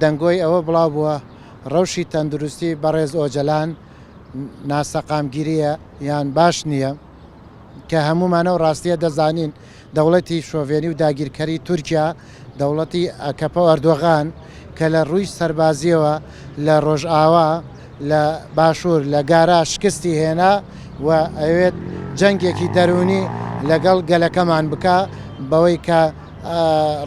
دەنگۆی ئەوە بڵاو بووە ڕەوشی تەندروستی بەڕێز ئۆجەلان ناسەقامگیریە یان باش نییە کە هەمومانە و ڕاستیە دەزانین دەوڵەتی شۆڤێنی و داگیرکەری تورکیا دەوڵەتی ئەکەپە ئەردۆغان کە لە ڕووی سەربازیەوە لە ڕۆژئاوا لە باشوور لە گارا شکستی هێنا و ئەوێت جەنگێکی دەرونی لەگەڵ گەلەکەمان بکە بەوەی کە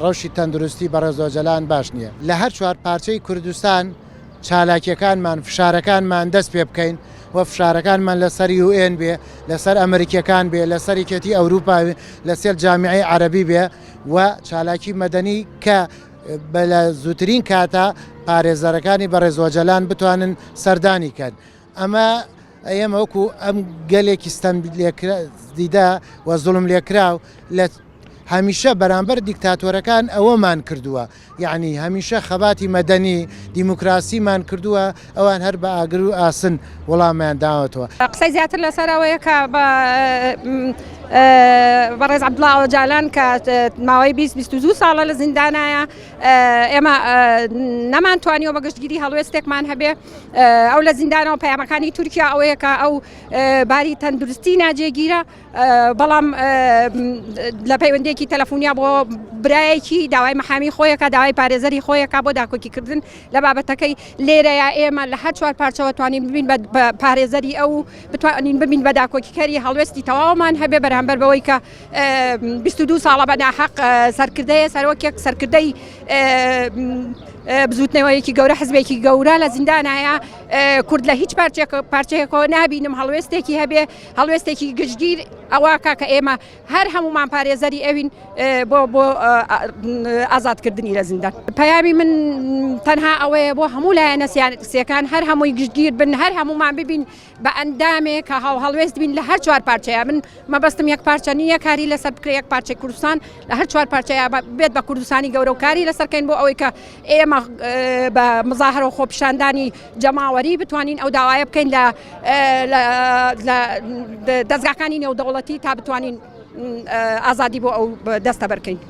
ڕەوشی تەندروستی بەڕێز ئۆجەلان باش نییە. لە هەر چوار پارچەی کوردستان چالاکیەکانمان فشارەکانمان دەست پێ بکەین و فشارەکانمان لەسەر UN بێ لەسەر ئەمریکیەکان بێ لەسەر یەکێتی ئەوروپا بێ لەسەر جامیعەی عەرەبی بێ و چالاکی مەدەنی کە لە زووترین کاتە پارێزەرەکانی بەڕێز ئۆجەلان بتوانن سەردانی کەن. ئەمە ئێمە وەکو ئەم گەلێکی ستەم دیدا و زوڵم لێکراو لە هەمیشە بەرامبەر دیکتاتۆرەکان ئەوەمان کردووە، یعنی هەمیشە خەباتی مەدەنی دیموکراسیمان کردووە، ئەوان هەر بە ئاگر و ئاسن وەڵامیان داوەتەوە. قسەی زیاتر لەسەرەوەیە کە بەڕێز عەبدوڵڵا ئۆجەلان کە ماوەی 22 ساڵە لە زیندانایە، ئێمە نەمانتوانیەوە بە گشتگیری هەڵوێستێکمان هەبێ. ئەو لە زیندانەوە پەیامەکانی تورکیا ئەوەیە کە ئەو باری تەندروستی ناجێگیرە، بەڵام لە پەیوەندێکی تەلەفۆنیا بۆ برایەکی داوای مەحامی خۆیەکە داوای پارێزەری خۆیەکە بۆ داکۆکیکردن لە بابەتەکەی لێرەیە. ئێمە لە هەر چوار پارچەوە توانین ببین بە پارێزەری ئەو بتوانین ببین بە داکۆکیکەری هەڵوێستی تەواومان هەبێ بەرامبەر بەوەی کە 22 ساڵە بە ناحەق سەرکردەیە سەرۆکێک سەرکردەی بزوتنەوەیەکی گەورە حزبێکی گەورە لە زیندانایە. کورد لە هیچ پارچەیەکەوە نابینم هەڵوێستێکی هەبێ، هەڵوێستێکی گشتگیر ئەوەکە کە ئێمە هەر هەمومان پارێزەری ئەوین بۆ ئازادکردنی لە زیندان. پەیامی من تەنها ئەوەیە بۆ هەموو لایەنە سیاسیەکان هەر هەمووی گشتگیر بن، هەر هەمومان ببین بە ئەندامێک کە هەڵوێست بین لە هەر چوار پارچەیە. من مەبەستم یەک پارچە نییە، کاری لەسەر بکرێ یەک پارچەی کوردستان لە هەر چوار پارچەیە بێت بە کوردستانی گەورە و کاری لەسەرکەین بۆ ئەوەی کە ئێمە بە مزاهرە و خۆپیشاندانی جەماوەری بتوانین ئەو داوایە بکەین لە دەستگاکانی نێودەوڵەتی تا بتوانین ئازادی بۆ ئەو دەستە بەرکەین.